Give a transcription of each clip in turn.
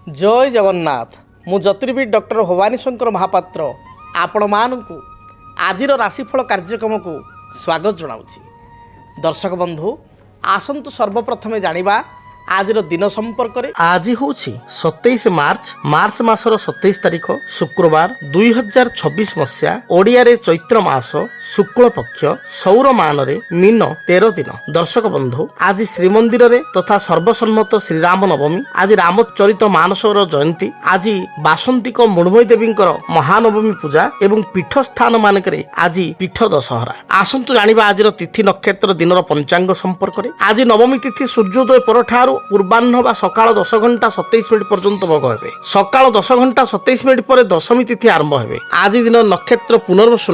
जय जगन्नाथ। मु ज्योतिर्विद डॉक्टर भवानी शंकर महापात्र आपण मानू आज राशिफल कार्यक्रम को स्वागत जनाऊँगी। दर्शक बंधु आसतु सर्वप्रथम जानिबा आज दिन संपर्क रे। आज हूँ 27 मार्च मासर 27 तारिख शुक्रवार 2026 मसीहा ओडिया रे चैत्र मास शुक्ल पक्ष सौर मान रे मीन 13 दिन। दर्शक बंधु आज श्रीमंदिर रे तथा सर्वसम्मत श्रीराम नवमी, आज रामचरित मानसर जयंती, आज बासंतिक मृण्मयी देवी महानवमी पूजा एवं पीठ स्थान मानकरे आज पीठ दशहरा। आसंतु जानिबा आज तिथि नक्षत्र दिनर पंचांग संपर्क रे। आज नवमी तिथि सूर्योदय परठारु पूर्वाह्न बा सकाळ 10 घंटा 27 मिनिट पर्यंत भोग हेबे। सकाळ 10 घंटा 27 मिनिट पर दशमी तिथि आरंभ हेबे। आज दिन नक्षत्र पुनर्वसु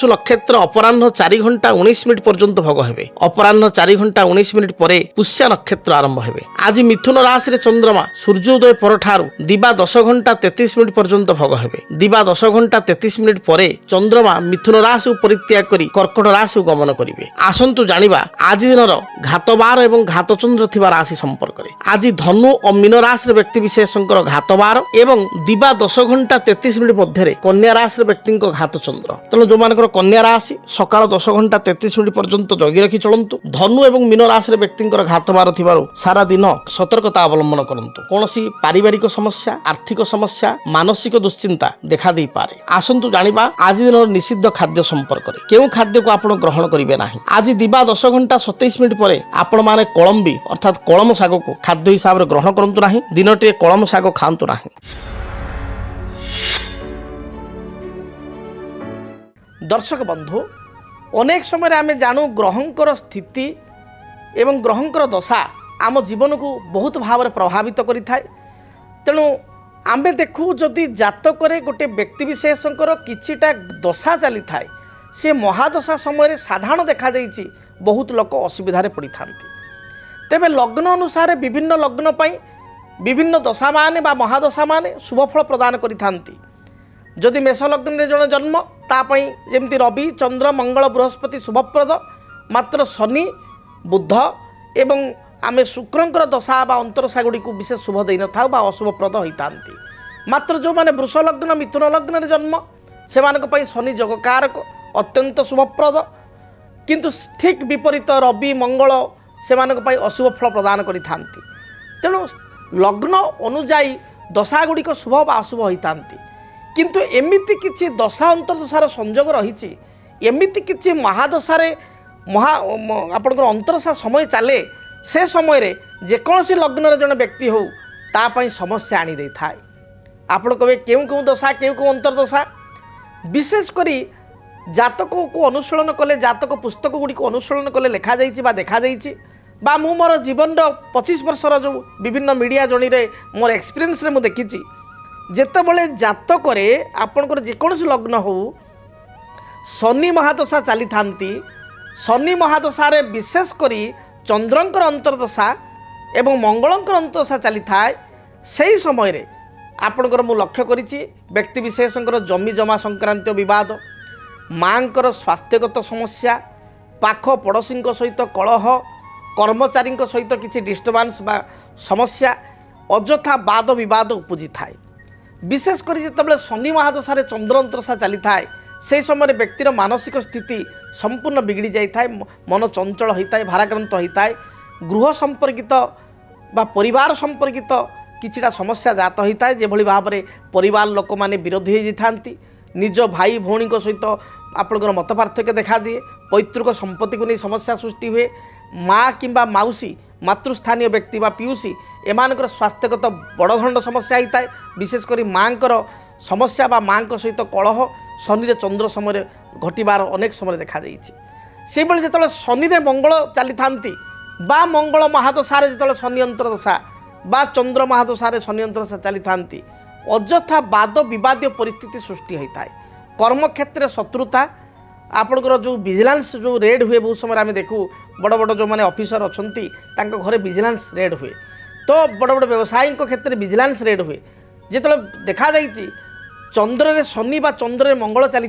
नक्षत्र अपराह्न 4 घंटा 19 मिनिट पर्यंत भोग हेबे। अपराह्न 4 घंटा 19 मिनिट पर पुष्य नक्षत्र आरंभ हेबे। आज मिथुन राशि रे चंद्रमा सूर्योदय परठारु दिबा 10 घंटा 33 मिनिट पर्यंत भोग हेबे। दिबा 10 घंटा 33 मिनिट पर चंद्रमा मिथुन राशि परित्याग करी कर्कट राशि गमन करिवे। आसंतु जानिबा आज दिनर घातबार एवं घातचंद्र थिबा राशि संपर्क रे। आज धनु और मीन राशि व्यक्ति विशेषकर घातबार एवं दिबा 10 घंटा 33 मिनिट मध्य कन्या राशि व्यक्ति घात चंद्र। तेणु जो मानकर कन्या राशि सकाळ 10 घंटा 33 मिनिट पर्यंत जगी रखी चलतु। धनु एवं मीन राशि व्यक्ति घातबार थिबारु सारा दिन सतर्कता अवलंबन करंतु। कोनोसी पारिवारिक समस्या, आर्थिक समस्या, मानसिक दुश्चिंता देखा दे पारे। आसंतु जानिबा आज दिन निषिद्ध खाद्य संपर्क रे। केउ खाद्य को आपण ग्रहण करिवे नाही। आज दिबा 10 घंटा 27 मिनिट पर आपण माने कोळंबी अर्थात कलम शाग को खाद्य हिसाब से ग्रहण करंतु नाही। दिनटे कलम शाग खांतु नाही। दर्शक बंधु अनेक समय आम जानू ग्रहंकर स्थिति एवं ग्रहंकर दशा आम जीवन को बहुत भाव में प्रभावित करिथाय। तेणु आमे देखू जदि जातक गोटे व्यक्ति विशेषकर किछिटा दशा चली थाए, से महादशा समय साधारण देखा जाइछि बहुत लोक असुविधार पड़ी थांती। तेबे लग्न अनुसार विभिन्न लग्न पाई विभिन्न दशा माने बा महादशा माने शुभफल प्रदान करिथांती। जदि मेष लग्न रे जन जन्म तापाई जेमती रवि, चंद्र, मंगल, बृहस्पति शुभप्रद, मात्र शनि, बुध एवं आमे शुक्रंकर दशा बा अंतरदशा गुड़ी को विशेष शुभ दे न था बा अशुभप्रद होइतांती। मात्र जो माने वृष लग्न, मिथुन लग्न रे जन्म से मानक पई शनि जगकारक अत्यंत शुभप्रद, किंतु ठीक विपरीत रवि, मंगल से मानक पई अशुभ फल प्रदान करिथांती। तेणु लग्न अनुजाई दशा गुड़िक शुभ बा अशुभ होइतांती। किंतु एमिति किछि दशा अंतरदशार संयोग रहिछि, एमिति किछि महादशारे आपणकर अंतरदशा समय चले, से समय रे जेकोसी लग्न रे जन व्यक्ति हो ता पई समस्या आनी दे थाए। आपण कहे केउ केउ दशा केउ केउ अंतरदशा विशेष करी जातक को अनुशीलन कले, जातक पुस्तक गुड़ी को अनुशीलन कले लिखा जाइछि बा देखा जाइछि बा मु मोर जीवन 25 वर्षर जो विभिन्न मीडिया जर्नी रे मोर एक्सपीरियंस रे मु देखिछि, जेतेबेले जातक रे आपनकर जेकोसी लग्न हो शनि महादशा चली थांती, शनि महादशा रे विशेष करी चंद्रंकर अंतरदशा एवं मंगलंकर अंतरदशा चली थाए, सही समय रे आपनकर मु लक्ष्य करिछि व्यक्ति विशेषकर जमी जमा संक्रांत विवाद, मांकर स्वास्थ्यगत समस्या, पाख पड़ोशी सहित कलह, कर्मचारी सहित किसी डिस्टर्बांस बा समस्या, अଯଥା वाद विवाद उपजी थाए। विशेषकर जितेबाला शनि महादशा चंद्र अंतरदशा चली थाए, से समय व्यक्तिर मानसिक स्थिति संपूर्ण बिगड़ी जाए, मन चंचल होता है, भाराक्रांत होता है, गृह संपर्कित बा परिवार संपर्कित किछिटा समस्या जात होता है। जेभली भाव में परिवार लोक माने विरोधी हो जाती, निज भाई भौणी सहित आपंकर मत पार्थक्य देखा दिए, पैतृक संपत्ति को नहीं समस्या सृष्टि हुए, माँ किंबा माउसी मातृस्थानीय व्यक्ति बा पियूसी एमानकर स्वास्थ्यगत बड़ धरण समस्या होता है। विशेषकर माँकर समस्या बा माँ सहित कलह शनि चंद्र समय घटबार अनेक समय देखा से जो शनि मंगल चली थांती बा मंगल महादशा जो शनि अंतरदशा बा चंद्र महादशा शनि अंतरदशा चली थांती, अଯଥା वाद विवाद परिस्थिति सृष्टि होता है। कर्म क्षेत्र शत्रुता, आपणकर जो विजिलेंस जो रेड हुए बहुत समय आम देखू, बड़ बड़ जो मैंने ऑफिसर अच्छा घरे विजिलेंस रेड हुए, तो बड़ बड़ व्यवसायी क्षेत्र में विजिलेंस रेड हुए। जो देखा चंद्र रे शनि बा चंद्र रे मंगल चली,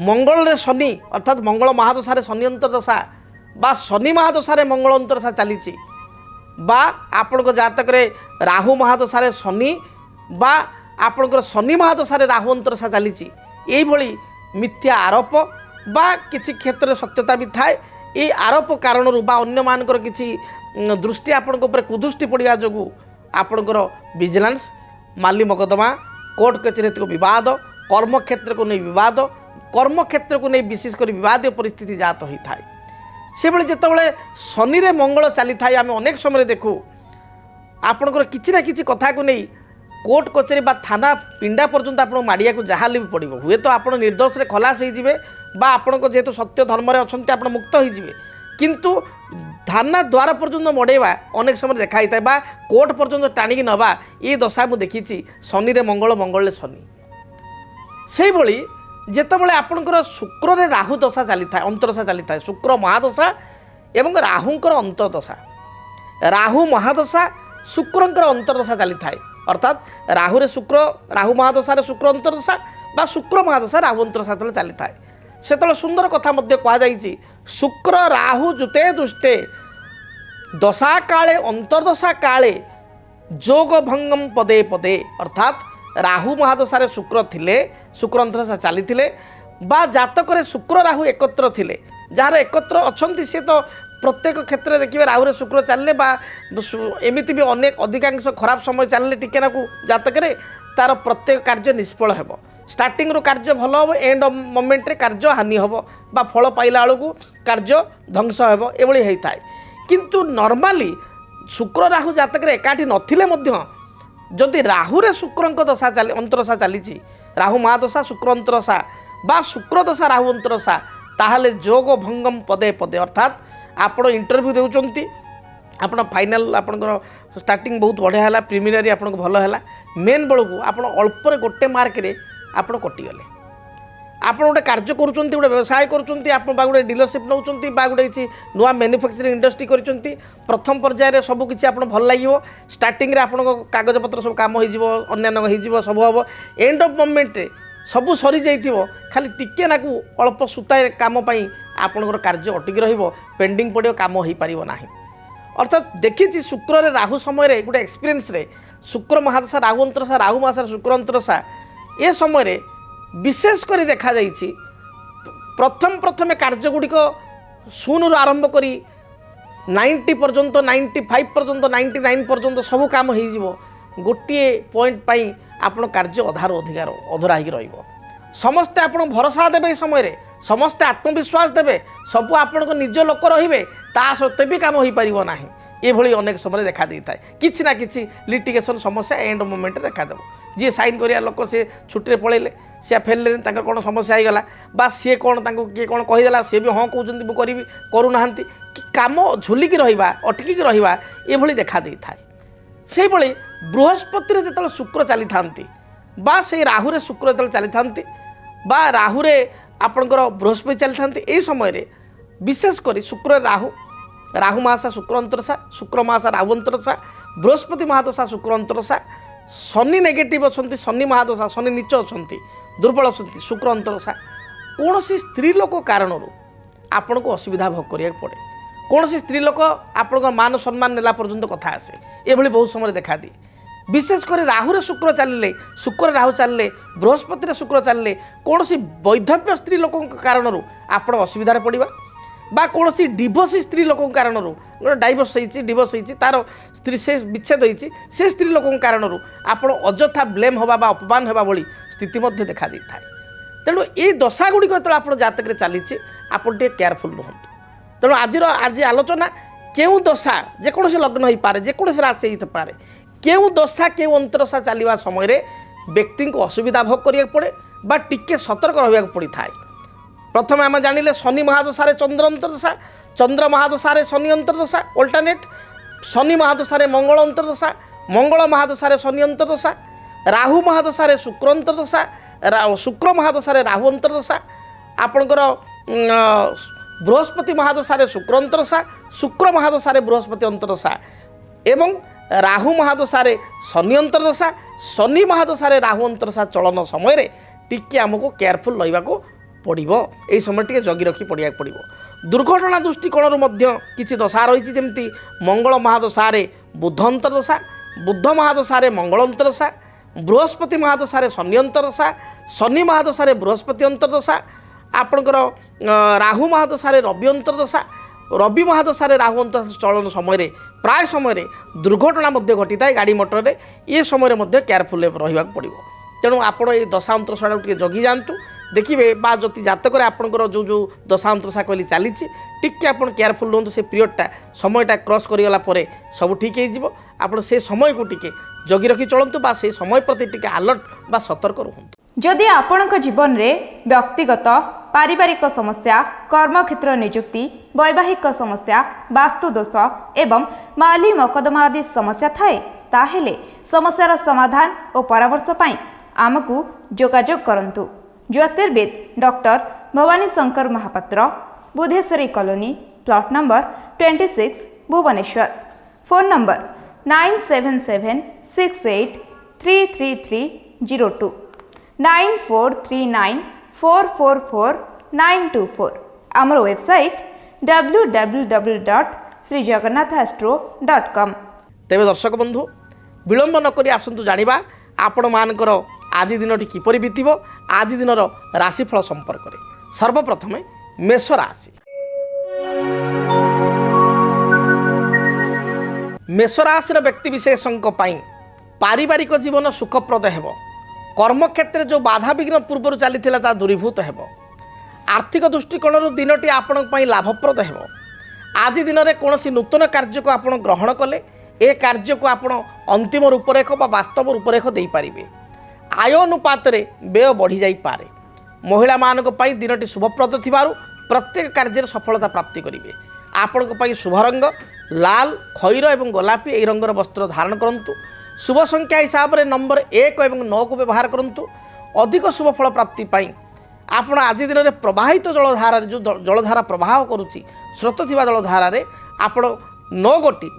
मंगल रे शनि अर्थात मंगल महादशा शनि अंतरदशा बा शनि महादशा मंगल अंतरदशा चली, बा आपण जातक राहु महादशारे शनि बा आपणकर शनि महादशारे राहु अंतरदशा चली मिथ्या आरोप बा किसी क्षेत्र में सत्यता भी थाए ये आरोप कारण बा अन्य मानकर किसी दृष्टि आपण कुदृष्टि पड़ा जो आपणकर विजिलेंस माली मकदमा कोर्ट कचेरी विवाद कर्मक्षेत्र को नहीं विवाद कर्मक्षेत्र को नहीं विशेषकर विवाद परिस्थिति जात होता है से जिते शनि रे मंगल चली थाए आम अनेक समय देखू आपणकर किसी ना किसी कथा को नहीं कोर्ट कचेरी बा थाना पिंडा पर्यंत आप माड़िया को जहाँ भी पड़ो हुए तो आप निर्दोष रे खलास होइजिबे बा आपण जेहेतु सत्य धर्म रे अछंती आप मुक्त होइजिबे किंतु थाना द्वार पर्यंत मड़ेवा अनेक समय देखाई था बा कोर्ट पर्यंत टाणिकी नवा ये दशा मुझे देखी शनि रे मंगल मंगल शनि से भली जितेबाला आपणकर शुक्र रे राहु दशा चली था अंतरदशा चली था शुक्र महादशा एवं राहुंकर अंतरदशा राहु महादशा शुक्रंकर अंतरदशा चली थाए अर्थात राहु रे शुक्र राहु महादशा शुक्र अंतरदशा बा शुक्र महादशा राहु अंतरदशा जो चली थाए से सुंदर कथा कहुई शुक्र राहु जुते दुष्टे दशा काले अंतरदशा काले जोग भंगम पदे पदे अर्थात राहु महादशा शुक्र थिले शुक्र अंतरदशा चली बा जातक शुक्र राहु एकत्र थिले जार एकत्र अच्छा सी तो प्रत्येक क्षेत्र में देखिए राहु शुक्र चलने एमती भी अनेक अधिकांश खराब समय चलने टिके नाकू जातक तार प्रत्येक कार्य निष्फल हो स्टार्टिंग रो कार्य भल हम एंड मोमेंट रे कार्य हानि हम बा फल पाइला बेलू कार्य ध्वंस हो ये होता है किंतु नॉर्मली शुक्र राहु जातक एकाठी नथिले मध्य जदि राहु रे शुक्र दशा चली अंतरदशा चली राहु महादशा शुक्र अंतरदशा बा शुक्र दशा राहु अंतरदशा ताहले जोग भंगम पदे पदे अर्थात आपण इंटरव्यू देउचंती आपण फाइनल आपणकर स्टार्टिंग बहुत बढ़िया है प्रिमिनारी आपन को भल है मेन बेलू आप अल्पर गोटे मार्क रे आपण कटिगले आप गोटे कार्य करुँच गोटे व्यवसाय करुँच आप गोटे डीलरशिप नौ गोटे किसी नुआ मैन्युफैक्चरिंग इंडस्ट्री कर प्रथम पर्यायर सबकि आप भल लगे स्टार्टिंग आप कागज पत्र सब कम हो सब हम एंड ऑफ मोमेंट रे सबू सरी जाइथिबो खाली टिके नाकू अल्प सुताए काम पाई आपणकर कार्य अटकी रहिबो पेंडिंग पड़ो काम हो पारिबो नाही अर्थात देखी शुक्र रे राहु समय रे गोटे एक्सपीरियंस रे शुक्र महादशा राहु अंतरदशा राहु महादशा शुक्र अंतरदशा ए समय रे विशेष करी देखा जाइछि प्रथम कार्य गुड़िक शून्य रु आरंभ करी 90 पर्यंत 95 पर्यंत 99 पर्यंत सब काम हो गोटे पॉइंट पाई आपण कार्य अधार अधिकार अधरा हो समस्ते आपण भरोसा देवे समय समस्ते आत्मविश्वास देवे सबू आपण को निज लोक रे ता सत्वे भी काम हो पार ना ये अनेक समय देखा दे था किसी ना कि लिटिगेशन समस्या एंड मोमेंट देखादेव जी साइन करिया लोक से छुट्टी पलैले सी फेरले कौन समस्या होगला बा सी कौन किए कौन कहीदेला सी भी हाँ कहते मुझे करी करूना कि कम झुलिकी रहा अटकिकी रहा ये देखा दे था से बृहस्पति जो शुक्र चली था बा से राहु शुक्र जो चली था बा राहु आपणकर बृहस्पति चली था यही समय विशेष कर शुक्र राहु राहु महादशा शुक्र अंतरदशा शुक्र महादशा राहु अंतरदशा बृहस्पति महादशा शुक्र अंतरदशा शनि नेगेटिव अच्छा शनि महादशा शनि नीच अच्छा दुर्बल अच्छा शुक्र अंतरदशा कौन स्त्री लोक कारण आपण को असुविधा भोग करिया पड़े कौन स्त्री लोक आपण मान सम्मान नेला पर्यंत कथा आसे ये बहुत समय देखा दी विशेषकर राहु शुक्र चलिए शुक्र राहु चलिए बृहस्पति शुक्र चलिए कौन वैधव्य स्त्री लोक कारण आपण असुविधार पड़ा बा कौन डिवोर्स स्त्री लोक कारण डाइवोर्स होती डिवोर्स होती तार स्त्री से विच्छेद होती से स्त्री लोक कारण आप अଯଥା ब्लेम हवा बा अपमान होगा भली स्थिति देखा दी था तेणु ये दशा गुड़िक जो आप जातक चली आप केयरफुल रुहतु तेणु आज आलोचना क्यों दशा जेकोसी लग्न हो पारे जेकोसी राशि हो पारे क्यों दशा क्यों अंतरदशा चलवा समय व्यक्ति को असुविधा भोग करिया पड़े बा टिके सतर्क रहा पड़ी था प्रथम आम जानिले शनि महादशा चंद्र अंतरदशा चंद्र महादशा शनि अंतरदशा अल्टरनेट शनि महादशा मंगल अंतरदशा मंगल महादशा शनि अंतरदशा राहु महादशा शुक्र अंतरदशा शुक्र महादशा राहु अंतरदशा आपणकर बृहस्पति महादशा शुक्र अंतरदशा शुक्र महादशा बृहस्पति अंतरदशा एवं राहु महादशा शनि अंतरदशा शनि महादशा राहु अंतरदशा चलन समय टिके आमको केयरफुल रहा पड़ो यही समय टे जगी रखी पड़ा पड़ो दुर्घटना दृष्टिकोण किसी दशा रही जमी मंगल महादशा बुध अंतरदशा बुध महादशारे मंगल अंतरदशा, बृहस्पति महादशारे शनि अंतरदशा, शनि महादशारे बृहस्पति अंतरदशा, आपणकर राहु महादशारे रवि अंतरदशा, रवि महादशारे राहु अंतरदशा चलन समय प्राय समय दुर्घटना घटी था गाड़ी मोटर ये समय केयरफुल रहा पड़ो। तेणु आपड़ ये दशा अंतरदशा टे जगी जातु देखिए बा जति जातक आपंकर जो जो दशा अंतरदशा कहली चली टिके आप केयरफुल रुहतु से पीरियडटा समयटा क्रॉस करगला सब ठीक हो आप से समय को टिके जगी रखी चलतु बा से समय प्रति टिके अलर्ट बा सतर्क रुहतु। जदि आपणक जीवन में व्यक्तिगत पारिवारिक समस्या, कर्मक्षेत्र नियुक्ति, वैवाहिक समस्या, वास्तुदोष एवं माली मकदमा आदि समस्या थाए ताहेले समस्यार समाधान और परामर्श पाई आमको जोगाजोग करंतु। ज्योतिर्विद doctor Bhabani Shankar Mahapatra, Budheswari colony, plot number 26, Bhubaneswar. Phone number 9776833302 9439444924। आमर वेबसाइट www.srijagannathastro.com। तेरे दर्शक बंधु विलंब नक आसतु जाना आपण मानकर आज दिनटी किपरि बीतब आज दिनर राशिफल संपर्क में। सर्वप्रथम मेष राशि। मेष राशि व्यक्ति विशेषों पारिवारिक जीवन सुखप्रद हो। कर्मक्षेत्र जो बाधा विघ्न पूर्व चली दूरीभूत हो। आर्थिक दृष्टिकोण दिनटी आपण लाभप्रद हो। आज दिन में कौन नूतन कार्य को आप ग्रहण कले ए कार्य को आप अंतिम रूपरेख बा वास्तव रूपरेख दे पारिबे। आय अनुपात व्यय बढ़ी जाई पारे। महिला मानक पई दिनटी शुभप्रद थिबारु प्रत्येक कार्य सफलता प्राप्ति करेंगे। आपण शुभ रंग लाल, खैर एवं गोलापी यही रंगर वस्त्र धारण करंतु। शुभ संख्या हिसाब से नंबर 1 और 9 को व्यवहार करंतु। अधिक शुभ फल प्राप्ति पाई आपण आज दिन में प्रवाहित जलधारा जो जलधारा प्रवाह करुच्ची स्रोत थिबा जलधारा आपण 9 गोटी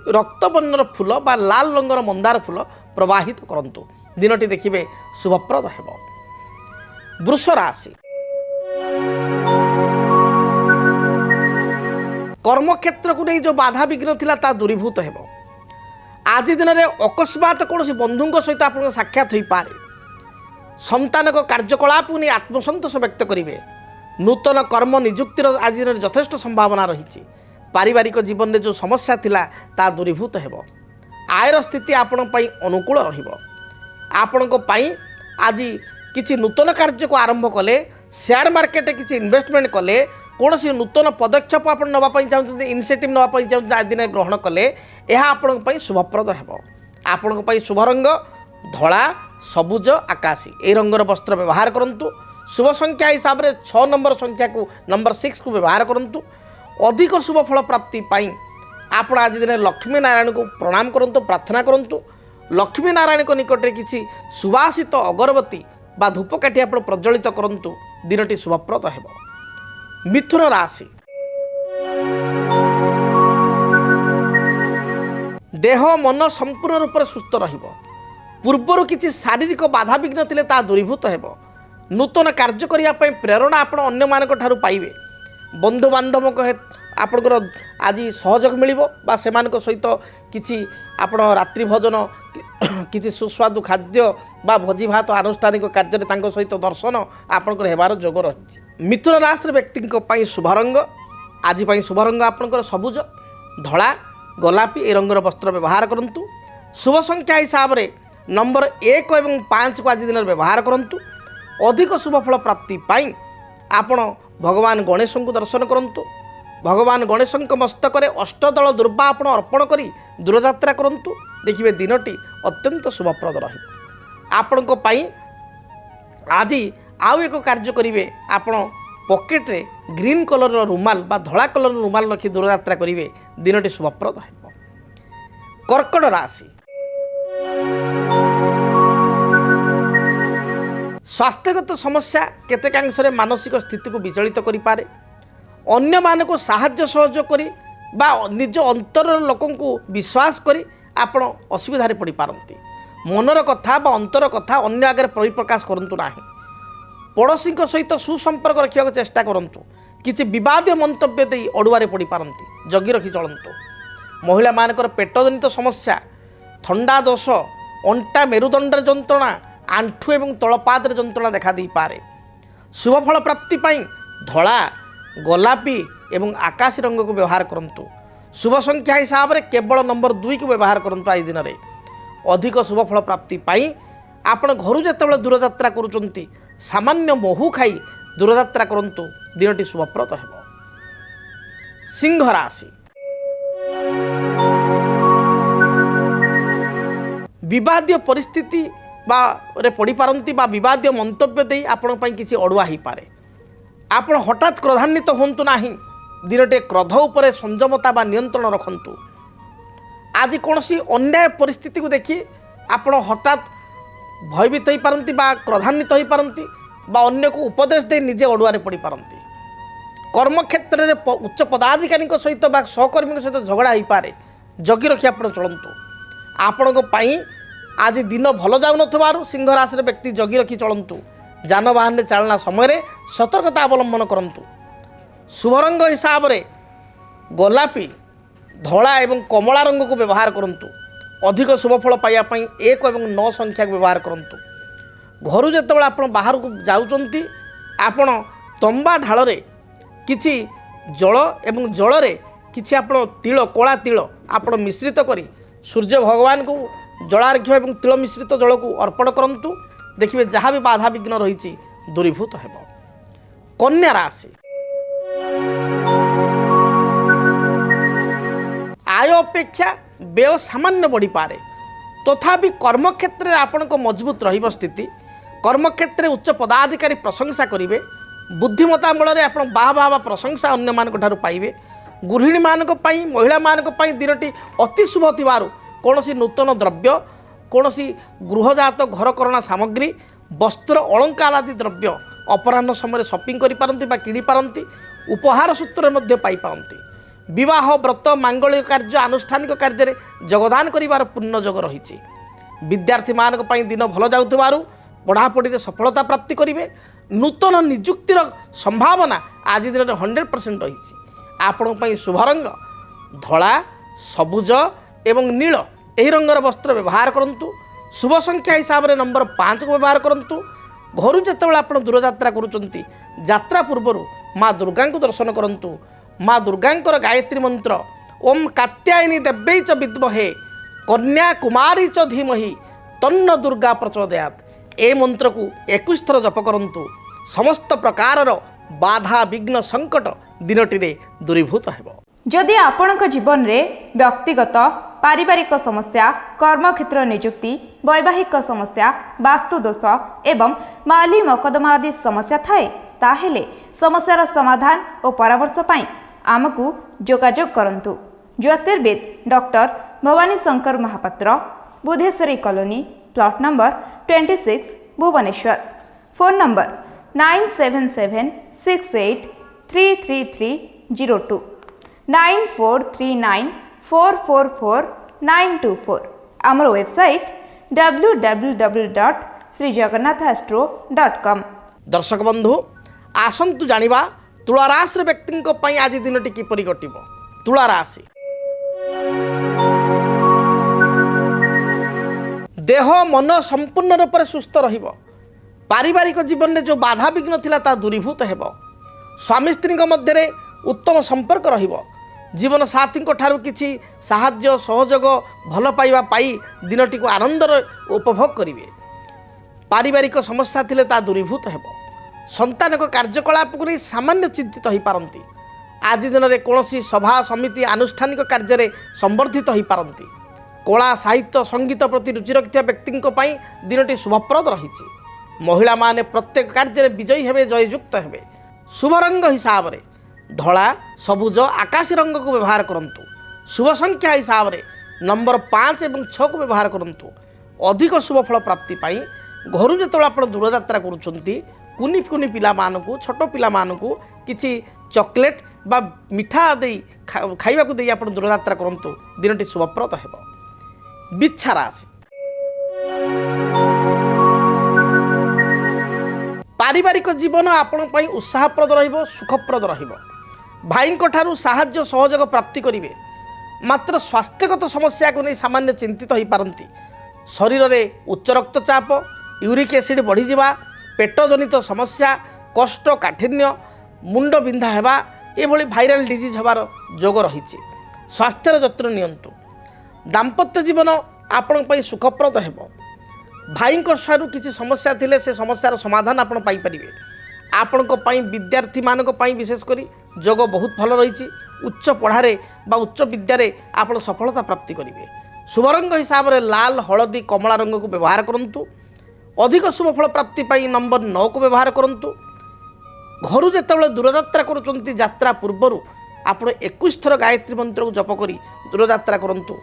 रक्तवर्णर फूल बा लाल रंगर मंदार फूल प्रवाहित करंतु। दिनटी देखिए शुभप्रद हेबो। वृष राशि। कर्मक्षेत्र को नहीं जो बाधा विघ्न थिला ता दूरीभूत हेबो। आज दिन में अकस्मात कौन बंधु सहित आप साक्षात हो पारे। संतान कार्यकलाप नहीं आत्मसंतोष व्यक्त करेंगे। नूतन कर्म नियुक्तिर आज दिन यथेष्ट संभावना रही। पारिवारिक जीवन में जो समस्या थिला ता दूरीभूत हेबो। आयर स्थिति आपण पई अनुकूल रहिबो। आपण को पई आज किसी नूतन कार्य को आरंभ कले, शेयर मार्केट किसी इन्वेस्टमेंट कले, कौन सी नूतन पदक्षेप आप नापी चाहते इनिशिएटिव नापी चाहते आज दिन ग्रहण कले यह आपण शुभप्रद हेबो। आपण शुभ रंग धला, सबुज, आकाशी यही रंगर वस्त्र व्यवहार करंतु। शुभ संख्या हिसाब से 6 नंबर संख्या को नंबर 6 को व्यवहार करंतु। अधिक शुभ फल प्राप्ति पाई आपण आज दिन लक्ष्मी नारायण को प्रणाम करंतु, प्रार्थना करंतु। लक्ष्मी नारायण को निकट में किसी सुवासित अगरबत्ती बा धूपकाठी आप प्रज्वलित करंतु। दिनटी शुभप्रद हेबो। मिथुन राशि। देह मन संपूर्ण रूप से सुस्थ रहिबो। पूर्वर किसी शारीरिक बाधा विघ्न थिले ता दूरीभूत हेबो। नूतन कार्य करिया पई प्रेरणा आपण अन्य मानक ठारू पाइबे। बंधु बांधव आपणकर आज सहयोग मिलिबो बा सेमानक सहित किछि आपण रात्रि भोजन किछि सुस्वादु खाद्य बा भोजी भात आनुष्ठानिक कार्य तांको सहित दर्शन आपणकर हेबार जोग रही। मिथुन राशि व्यक्ति शुभ रंग आज शुभ रंग आपणकर सबुज, धला, गोलापी ए रंगर वस्त्र व्यवहार करंतु। शुभ संख्या हिसाब से नंबर 1 और 5 को आज दिन व्यवहार करंतु। अधिक शुभ फल प्राप्ति पाई आपण भगवान गणेश को दर्शन करंतु। भगवान गणेश मस्तक में अष्टदल दुर्वा आपण अर्पण करी दूरयात्रा करंतु। देखिए दिनटी अत्यंत शुभप्रद रही। आपण आज आउ एक कार्य करेंगे। आपण पॉकेट रे ग्रीन कलर रुमाल बा धला कलर रुमाल रखी दूरयात्रा करेंगे। दिनटी शुभप्रद हेबो। कर्कट राशि। स्वास्थ्यगत समस्या केतेकांशरे मानसिक स्थिति को विचलित करि पारे। अन्य मान को साहाय्य सहयोग करी बा निज अंतर लोक को विश्वास करी आपण असुविधारे पड़ी पारंती। मनर कथा बा अंतर कथा अन्य आगे परिप्रकाश करंतु नाही। पड़ोसी सहित सुसंपर्क रखा चेष्टा करंतु। किसी विवादीय मंतव्य दे अड़ुआरे पड़ी पारंती। जगी रखी चलंतु। महिला मानकर पेट जनित समस्या थंडा दोष, अंटा मेरुदंड जंत्रणा, आंठु एवं तलपाद जंत्रणा देखा दी पारे। शुभफल प्राप्ति पाई धला, गोलापी एवं आकाशी रंग को व्यवहार करंतु। शुभ संख्या हिसाब से केवल नंबर 2 को व्यवहार करंतु। आज दिन में अधिक शुभफल प्राप्ति पाई आपण घर जिते दूरयात्रा करुचंती सामान्य महू खाई दूरयात्रा करंतु। दिनटी शुभप्रद हेबो। सिंह राशि, विवादीय परिस्थिति रे पड़ी पारंती बा विवादीय मंतव्य दे आपण पई किसी अड़ुआ ही पारे। आपण हठात क्रोधान्वित होंतु नाही। दिनटे क्रोध उपरे संयमता बा नियंत्रण रखंतु। आज कोनसी अन्याय परिस्थिति को देखि आपण हठात भयभीत हो पारंती बा क्रोधान्वित हो पारंती बा अन्य को उपदेश दे निजे अड़ुआरे पड़ी पारंती। कर्मक्षेत्र में उच्च पदाधिकारी सहित बा सहकर्मी सहित झगड़ा हो पारे। जगी रखी आप चलतु। आपण आज दिन भल जाऊ सिंह राशि व्यक्ति जगी रखी चलतु। जानवाहन में चालना समय सतर्कता अवलंबन करंतु। शुभ रंग हिसाब से गोलापी, धला एवं कमला रंग को व्यवहार करंतु। अधिक शुभफल पाइबापी 1 और 9 संख्या को व्यवहार करंतु। घर जिते आप बाहर को जाउचंती आपण तंबा ढाल किछि जल एवं जल रे किछि आपण तिल कला तिल आपण मिश्रित करी सूर्य भगवान को जलार्घ्य एवं तिल मिश्रित जल को अर्पण करंतु। देखिए जहाँ भी बाधा विघ्न रही दूरीभूत हेब। कन्या राशि, आय अपेक्षा व्यय सामान्य बढ़ी पारे। तथापि कर्मक्षेत्र में आपण को मजबूत रहिब स्थिति। कर्मक्षेत्र उच्च पदाधिकारी प्रशंसा करेंगे। बुद्धिमता बल आप बाह प्रशंसा अन्य मानक ठारू पाइबे। गृहिणी मानक पई महिला मानक पई दिनटी अति शुभ थिबारु कोनोसी नूतन द्रव्य, कोनोसी गृहजात घरकरणा सामग्री, वस्त्र अलंकार आदि द्रव्य अपराह्न समय शॉपिंग करि पारंती बा किणी पारंती। उपहार सूत्र मध्ये पाई पारंती। विवाह व्रत मांगलिक कार्य आनुष्ठानिक कार्य रे योगदान करिवार पूर्ण योग रही। विद्यार्थी मानक पई दिन भल जाउथिबारु पढ़ापढ़ी रे सफलता प्राप्ति करिवे। नूतन निजुक्तिर संभावना आज दिन में 100% रही। आपण पई शुभ रंग धला, सबुज एवं नील यही रंगर वस्त्र व्यवहार करंतु। शुभ संख्या हिसाब से नंबर 5 को व्यवहार करंतु। घर जिते आप दूरयात्रा करुचंती यात्रा पूर्वर माँ दुर्गा को दर्शन करंतु। माँ दुर्गा गायत्री मंत्र ओम कात्यायनी देव्यै च विद्महे कन्या कुमारी च धीमहि तन्न दुर्गा प्रचोदयात् ए मंत्र को 21 थर जप करंतु। समस्त प्रकार बाधा विघ्न संकट दिनटी दूरीभूत हेब। जदि आपणक जीवन रे व्यक्तिगत पारिवारिक समस्या, कर्मक्षेत्र नियुक्ति, वैवाहिक समस्या, वास्तुदोष एवं माली मकदमा आदि समस्या थाए ताहेले समस्यार समाधान और परामर्श पाई आमकु जोगाजोग करंतु। ज्योतिर्विद doctor Bhabani Shankar Mahapatra, Budheswari colony, plot number 26, Bhubaneswar. Phone number 9776833302 9439444924। आमर वेबसाइट www.srijagannathastro.com। दर्शक बंधु आसंतु जानिबा तुला राशि व्यक्ति आज दिनटी किपरि कटिब। तुला राशि, देह मन संपूर्ण रूप से सुस्थ रहिब। पारिवारिक जीवन में जो बाधा विघ्न थिला ता दूरीभूत हेब। स्वामी स्त्री मध्य उत्तम संपर्क रहिब। जीवन साथी ठारू किछि साहाय्य सहयोग भल पाइबा पाई दिनटी को आनंदर उपभोग करिवे। पारिवारिक समस्या थिले ता दूरीभूत हेब। संतान कार्यकलाप को नहीं सामान्य चिंतित हो पारंती। आज दिन में कौन सभा समिति आनुष्ठानिक कार्य संवर्धित हो पारंती। कला साहित्य संगीत प्रति रुचि रखिया व्यक्ति दिनटी शुभप्रद रही। महिला माने प्रत्येक कार्य विजयी हेबे, जययुक्त हेबे। शुभ रंग हिसाब से धला, सबुज, आकाशी रंग को व्यवहार करंतु। शुभ संख्या हिसाब से नंबर 5 और 6 को व्यवहार करंतु। अधिक शुभफल प्राप्ति पाई घर जो आप दूरयात्रा करुँच कुनी कुनी पिला मानकु, छोट पिला मानकु किछि चॉकलेट बा मिठा दे खाइबा को दे आप दूरयात्रा करंतु। दिनटी शुभप्रद हेब। बिच्छा राशि, पारिवारिक जीवन आपण पई उत्साहप्रद रहिबो, सुखप्रद रहिबो। भाई ठारू साहाय्य सहयोग प्राप्ति करिवे। ମାତ୍ର ସ୍ୱାସ୍ଥ୍ୟଗତ ସମସ୍ୟାକୁ ନେଇ ସାମାନ୍ୟ ଚିନ୍ତିତ ହୋଇପାରନ୍ତି। ଶରୀରରେ ଉଚ୍ଚ ରକ୍ତଚାପ, ୟୁରିକ୍ ଏସିଡ୍ ବଢ଼ିଯିବା, ପେଟଜନିତ ସମସ୍ୟା, କୋଷ୍ଠକାଠିନ୍ୟ, ମୁଣ୍ଡ ବିନ୍ଧା ହେବା ଏଭଳି ଭାଇରାଲ୍ ଡିଜିଜ୍ ହେବାର ଯୋଗ ରହିଛି। ସ୍ୱାସ୍ଥ୍ୟର ଯତ୍ନ ନିଅନ୍ତୁ। ଦାମ୍ପତ୍ୟ ଜୀବନ ଆପଣଙ୍କ ପାଇଁ ସୁଖପ୍ରଦ ହେବ। ଭାଇଙ୍କ ଠାରୁ କିଛି ସମସ୍ୟା ଥିଲେ ସେ ସମସ୍ୟାର ସମାଧାନ ଆପଣ ପାଇପାରିବେ। ଆପଣଙ୍କ ପାଇଁ ବିଦ୍ୟାର୍ଥୀମାନଙ୍କ ପାଇଁ ବିଶେଷ କରି ଯୋଗ ବହୁତ ଭଲ ରହିଛି। ଉଚ୍ଚ ପଢ଼ାରେ ବା ଉଚ୍ଚ ବିଦ୍ୟାରେ ଆପଣ ସଫଳତା ପ୍ରାପ୍ତି କରିବେ। ଶୁଭ ରଙ୍ଗ ହିସାବରେ ଲାଲ, ହଳଦୀ, କମଳା ରଙ୍ଗକୁ ବ୍ୟବହାର କରନ୍ତୁ। ଅଧିକ ଶୁଭଫଳ ପ୍ରାପ୍ତି ପାଇଁ ନମ୍ବର 9କୁ ବ୍ୟବହାର କରନ୍ତୁ। ଘରୁ ଯେତେବେଳେ ଦୂରଯାତ୍ରା କରୁଛନ୍ତି ଯାତ୍ରା ପୂର୍ବରୁ ଆପଣ 21 ଥର ଗାୟତ୍ରୀ ମନ୍ତ୍ରକୁ ଜପ କରି ଦୂରଯାତ୍ରା କରନ୍ତୁ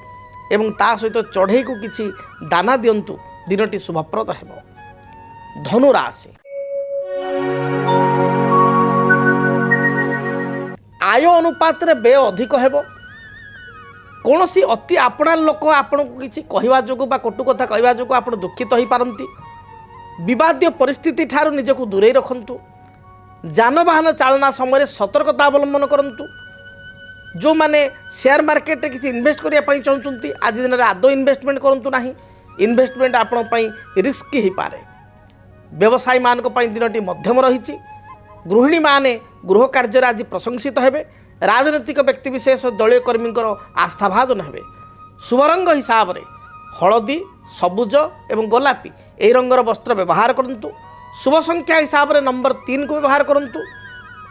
ଏବଂ ତା ସହିତ ଚଢ଼େଇକୁ କିଛି ଦାନା ଦିଅନ୍ତୁ। ଦିନଟି ଶୁଭପ୍ରଦ ହେବ। ଧନୁ ରାଶି, ଆୟ ଅନୁପାତରେ ବ୍ୟୟ ଅଧିକ ହେବ। କୌଣସି ଅତି ଆପଣାର ଲୋକ ଆପଣଙ୍କୁ କିଛି କହିବା ଯୋଗୁଁ ବା କଟୁ କଥା କହିବା ଯୋଗୁଁ ଆପଣ ଦୁଃଖିତ ହୋଇପାରନ୍ତି। ବିବାଦୀୟ ପରିସ୍ଥିତି ଠାରୁ ନିଜକୁ ଦୂରେଇ ରଖନ୍ତୁ। ଯାନବାହନ ଚାଳନା ସମୟରେ ସତର୍କତା ଅବଲମ୍ବନ କରନ୍ତୁ। ଯେଉଁମାନେ ସେୟାର ମାର୍କେଟରେ କିଛି ଇନଭେଷ୍ଟ କରିବା ପାଇଁ ଚାହୁଁଛନ୍ତି ଆଜି ଦିନରେ ଆଦୌ ଇନଭେଷ୍ଟମେଣ୍ଟ କରନ୍ତୁ ନାହିଁ। ଇନଭେଷ୍ଟମେଣ୍ଟ ଆପଣଙ୍କ ପାଇଁ ରିସ୍କି ହୋଇପାରେ। ବ୍ୟବସାୟୀମାନଙ୍କ ପାଇଁ ଦିନଟି ମଧ୍ୟମ ରହିଛି। ଗୃହିଣୀମାନେ ଗୃହ କାର୍ଯ୍ୟରେ ଆଜି ପ୍ରଶଂସିତ ହେବେ। ରାଜନୈତିକ ବ୍ୟକ୍ତିବିଶେଷ ଦଳୀୟ କର୍ମୀଙ୍କର ଆସ୍ଥାଭାଜନ ହେବେ। ଶୁଭ ରଙ୍ଗ ହିସାବରେ ହଳଦୀ, ସବୁଜ ଏବଂ ଗୋଲାପୀ ଏହି ରଙ୍ଗର ବସ୍ତ୍ର ବ୍ୟବହାର କରନ୍ତୁ। ଶୁଭ ସଂଖ୍ୟା ହିସାବରେ ନମ୍ବର 3କୁ ବ୍ୟବହାର କରନ୍ତୁ।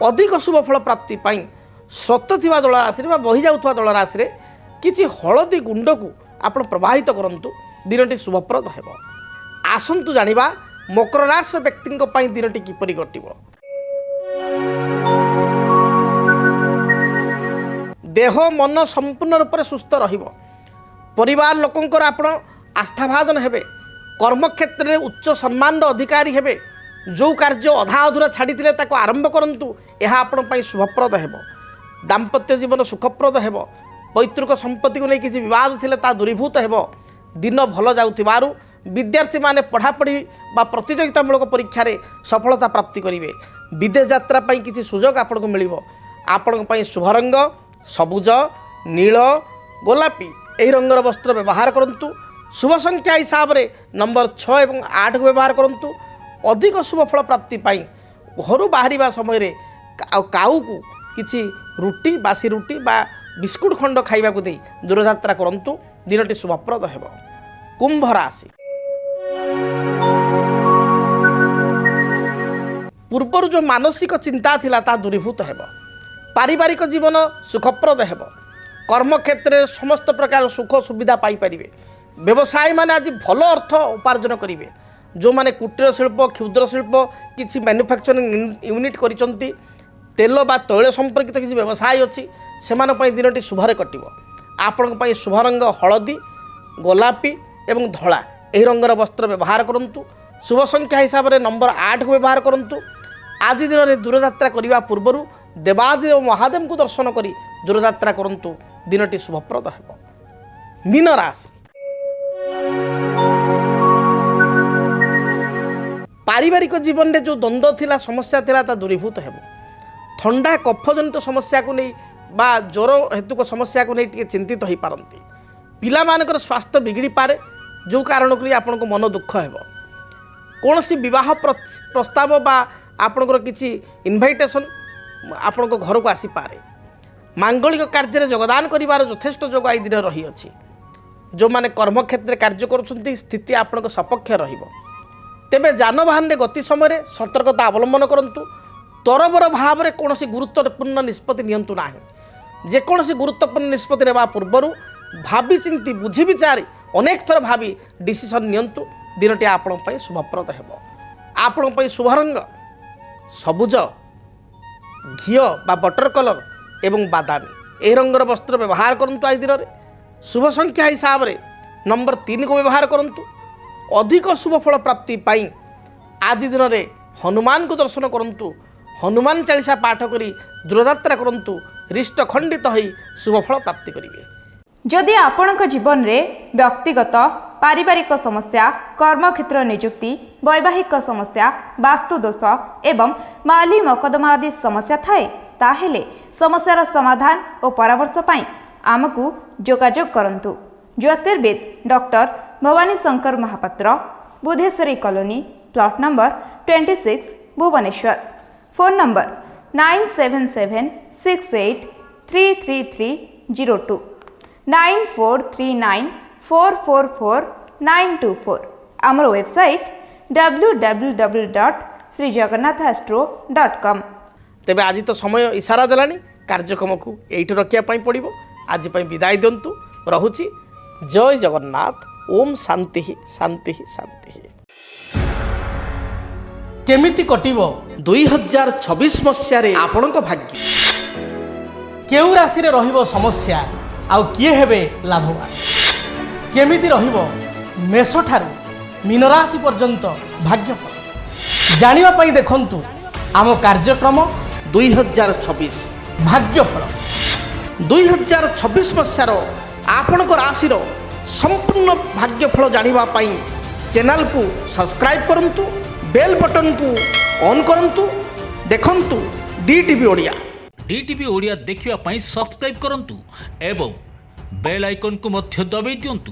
ଅଧିକ ଶୁଭ ଫଳ ପ୍ରାପ୍ତି ପାଇଁ ସ୍ରୋତ ଥିବା ଜଳରାଶିରେ ବା ବହିଯାଉଥିବା ଜଳରାଶିରେ କିଛି ହଳଦୀ ଗୁଣ୍ଡକୁ ଆପଣ ପ୍ରବାହିତ କରନ୍ତୁ। ଦିନଟି ଶୁଭପ୍ରଦ ହେବ। ଆସନ୍ତୁ ଜାଣିବା ମକର ରାଶିର ବ୍ୟକ୍ତିଙ୍କ ପାଇଁ ଦିନଟି କିପରି କଟିବ। ଦେହ ମନ ସମ୍ପୂର୍ଣ୍ଣ ରୂପରେ ସୁସ୍ଥ ରହିବ। ପରିବାର ଲୋକଙ୍କର ଆପଣ ଆସ୍ଥାଭାଜନ ହେବେ। କର୍ମକ୍ଷେତ୍ରରେ ଉଚ୍ଚ ସମ୍ମାନର ଅଧିକାରୀ ହେବେ। ଯେଉଁ କାର୍ଯ୍ୟ ଅଧା ଅଧୁରା ଛାଡ଼ିଥିଲେ ତାକୁ ଆରମ୍ଭ କରନ୍ତୁ। ଏହା ଆପଣଙ୍କ ପାଇଁ ଶୁଭପ୍ରଦ ହେବ। ଦାମ୍ପତ୍ୟ ଜୀବନ ସୁଖପ୍ରଦ ହେବ। ପୈତୃକ ସମ୍ପତ୍ତିକୁ ନେଇ କିଛି ବିବାଦ ଥିଲେ ତାହା ଦୂରୀଭୂତ ହେବ। ଦିନ ଭଲ ଯାଉଥିବାରୁ ବିଦ୍ୟାର୍ଥୀମାନେ ପଢ଼ାପଢ଼ି ବା ପ୍ରତିଯୋଗିତାମୂଳକ ପରୀକ୍ଷାରେ ସଫଳତା ପ୍ରାପ୍ତି କରିବେ। ବିଦେଶ ଯାତ୍ରା ପାଇଁ କିଛି ସୁଯୋଗ ଆପଣଙ୍କୁ ମିଳିବ। ଆପଣଙ୍କ ପାଇଁ ଶୁଭ ରଙ୍ଗ ସବୁଜ, ନୀଳ, ଗୋଲାପୀ ଏହି ରଙ୍ଗର ବସ୍ତ୍ର ବ୍ୟବହାର କରନ୍ତୁ। ଶୁଭ ସଂଖ୍ୟା ହିସାବରେ ନମ୍ବର 6 ଏବଂ 8କୁ ବ୍ୟବହାର କରନ୍ତୁ। ଅଧିକ ଶୁଭ ଫଳ ପ୍ରାପ୍ତି ପାଇଁ ଘରୁ ବାହାରିବା ସମୟରେ କାଉକୁ କିଛି ରୁଟି, ବାସି ରୁଟି ବା ବିସ୍କୁଟ ଖଣ୍ଡ ଖାଇବାକୁ ଦେଇ ଦୂରଯାତ୍ରା କରନ୍ତୁ। ଦିନଟି ଶୁଭପ୍ରଦ ହେବ। କୁମ୍ଭ ରାଶି, ପୂର୍ବରୁ ଯେଉଁ ମାନସିକ ଚିନ୍ତା ଥିଲା ତାହା ଦୂରୀଭୂତ ହେବ। ପାରିବାରିକ ଜୀବନ ସୁଖପ୍ରଦ ହେବ। କର୍ମକ୍ଷେତ୍ରରେ ସମସ୍ତ ପ୍ରକାର ସୁଖ ସୁବିଧା ପାଇପାରିବେ। ବ୍ୟବସାୟୀମାନେ ଆଜି ଭଲ ଅର୍ଥ ଉପାର୍ଜନ କରିବେ। ଯେଉଁମାନେ କୁଟୀର ଶିଳ୍ପ, କ୍ଷୁଦ୍ର ଶିଳ୍ପ, କିଛି ମ୍ୟାନୁଫ୍ୟାକ୍ଚରିଂ ୟୁନିଟ୍ କରିଛନ୍ତି, ତେଲ ବା ତୈଳ ସମ୍ପର୍କିତ କିଛି ବ୍ୟବସାୟ ଅଛି, ସେମାନଙ୍କ ପାଇଁ ଦିନଟି ଶୁଭରେ କଟିବ। ଆପଣଙ୍କ ପାଇଁ ଶୁଭ ରଙ୍ଗ ହଳଦୀ, ଗୋଲାପୀ ଏବଂ ଧଳା ଏହି ରଙ୍ଗର ବସ୍ତ୍ର ବ୍ୟବହାର କରନ୍ତୁ। ଶୁଭ ସଂଖ୍ୟା ହିସାବରେ ନମ୍ବର 8କୁ ବ୍ୟବହାର କରନ୍ତୁ। ଆଜି ଦିନରେ ଦୂରଯାତ୍ରା କରିବା ପୂର୍ବରୁ ଦେବାଦେବ ମହାଦେବଙ୍କୁ ଦର୍ଶନ କରି ଦୂରଯାତ୍ରା କରନ୍ତୁ। ଦିନଟି ଶୁଭପ୍ରଦ ହେବ। ମୀନ ରାଶି, ପାରିବାରିକ ଜୀବନରେ ଯେଉଁ ଦ୍ୱନ୍ଦ୍ୱ ଥିଲା, ସମସ୍ୟା ଥିଲା, ତା ଦୂରୀଭୂତ ହେବ। ଥଣ୍ଡା କଫଜନିତ ସମସ୍ୟାକୁ ନେଇ ବା ଜ୍ୱର ହେତୁକ ସମସ୍ୟାକୁ ନେଇ ଟିକେ ଚିନ୍ତିତ ହୋଇପାରନ୍ତି। ପିଲାମାନଙ୍କର ସ୍ୱାସ୍ଥ୍ୟ ବିଗିଡ଼ିପାରେ, ଯେଉଁ କାରଣକୁ ନେଇ ଆପଣଙ୍କ ମନ ଦୁଃଖ ହେବ। କୌଣସି ବିବାହ ପ୍ରସ୍ତାବ ବା ଆପଣଙ୍କର କିଛି ଇନଭାଇଟେସନ୍ ଆପଣଙ୍କ ଘରକୁ ଆସିପାରେ। ମାଙ୍ଗଳିକ କାର୍ଯ୍ୟରେ ଯୋଗଦାନ କରିବାର ଯଥେଷ୍ଟ ଯୋଗ ଆଜି ଦିନ ରହିଅଛି। ଯେଉଁମାନେ କର୍ମକ୍ଷେତ୍ରରେ କାର୍ଯ୍ୟ କରୁଛନ୍ତି ସ୍ଥିତି ଆପଣଙ୍କ ସପକ୍ଷ ରହିବ। ତେବେ ଯାନବାହନରେ ଗତି ସମୟରେ ସତର୍କତା ଅବଲମ୍ବନ କରନ୍ତୁ। ତରବର ଭାବରେ କୌଣସି ଗୁରୁତ୍ୱପୂର୍ଣ୍ଣ ନିଷ୍ପତ୍ତି ନିଅନ୍ତୁ ନାହିଁ। ଯେକୌଣସି ଗୁରୁତ୍ୱପୂର୍ଣ୍ଣ ନିଷ୍ପତ୍ତି ନେବା ପୂର୍ବରୁ ଭାବି ଚିନ୍ତି ବୁଝି ବିଚାରି ଅନେକ ଥର ଭାବି ଡିସିସନ୍ ନିଅନ୍ତୁ। ଦିନଟି ଆପଣଙ୍କ ପାଇଁ ଶୁଭପ୍ରଦ ହେବ। ଆପଣଙ୍କ ପାଇଁ ଶୁଭ ରଙ୍ଗ ସବୁଜ, ଘିଅ ବା ବଟର କଲର ଏବଂ ବାଦାମୀ ଏହି ରଙ୍ଗର ବସ୍ତ୍ର ବ୍ୟବହାର କରନ୍ତୁ। ଆଜି ଦିନରେ ଶୁଭ ସଂଖ୍ୟା ହିସାବରେ ନମ୍ବର 3କୁ ବ୍ୟବହାର କରନ୍ତୁ। ଅଧିକ ଶୁଭ ଫଳ ପ୍ରାପ୍ତି ପାଇଁ ଆଜି ଦିନରେ ହନୁମାନଙ୍କୁ ଦର୍ଶନ କରନ୍ତୁ। ହନୁମାନ ଚାଳିଶା ପାଠ କରି ଦୂରଯାତ୍ରା କରନ୍ତୁ। ହୃଷ୍ଟ ଖଣ୍ଡିତ ହୋଇ ଶୁଭଫଳ ପ୍ରାପ୍ତି କରିବେ। ଯଦି ଆପଣଙ୍କ ଜୀବନରେ ବ୍ୟକ୍ତିଗତ ପାରିବାରିକ ସମସ୍ୟା, କର୍ମକ୍ଷେତ୍ର ନିଯୁକ୍ତି, ବୈବାହିକ ସମସ୍ୟା, ବାସ୍ତୁଦୋଷ ଏବଂ ମାଲି ମକଦ୍ଦମା ଆଦି ସମସ୍ୟା ଥାଏ, ତାହେଲେ ସମସ୍ୟାର ସମାଧାନ ଓ ପରାମର୍ଶ ପାଇଁ ଆମକୁ ଯୋଗାଯୋଗ କରନ୍ତୁ। ଜ୍ୟୋତିର୍ବିଦ doctor Bhabani Shankar Mohapatra, Budheswari colony, plot number 26, Bhubaneswar. Phone number 9776833302, 9439444924। ଆମର ୱେବସାଇଟ୍ www.srijagannathastro.com। ତେବେ ଆଜି ତ ସମୟ ଇସାରା ଦେଲାଣି, କାର୍ଯ୍ୟକ୍ରମକୁ ଏଇଠି ରଖିବା ପାଇଁ ପଡ଼ିବ। ଆଜି ପାଇଁ ବିଦାୟ ଦିଅନ୍ତୁ। ରହୁଛି। ଜୟ ଜଗନ୍ନାଥ। ଓମ୍ ଶାନ୍ତି ଶାନ୍ତି ଶାନ୍ତି। କେମିତି କଟିବ 2026 ମସିହାରେ ଆପଣଙ୍କ ଭାଗ୍ୟ? କେଉଁ ରାଶିରେ ରହିବ ସମସ୍ୟା ଆଉ କିଏ ହେବେ ଲାଭବାନ? କେମିତି ରହିବ ମେଷଠାରୁ ମୀନରାଶି ପର୍ଯ୍ୟନ୍ତ ଭାଗ୍ୟଫଳ? ଜାଣିବା ପାଇଁ ଦେଖନ୍ତୁ ଆମ କାର୍ଯ୍ୟକ୍ରମ 2026 ଭାଗ୍ୟଫଳ। 2026 ମସିହାର ଆପଣଙ୍କ ରାଶିର ସମ୍ପୂର୍ଣ୍ଣ ଭାଗ୍ୟଫଳ ଜାଣିବା ପାଇଁ ଚ୍ୟାନେଲକୁ ସବସ୍କ୍ରାଇବ୍ କରନ୍ତୁ, ବେଲ୍ ବଟନକୁ ଅନ୍ କରନ୍ତୁ। ଦେଖନ୍ତୁ DTV ଓଡ଼ିଆ। DTV ଓଡ଼ିଆ ଦେଖିବା ପାଇଁ ସବସ୍କ୍ରାଇବ୍ କରନ୍ତୁ ଏବଂ ବେଲ୍ ଆଇକନ୍କୁ ମଧ୍ୟ ଦବାଇ ଦିଅନ୍ତୁ।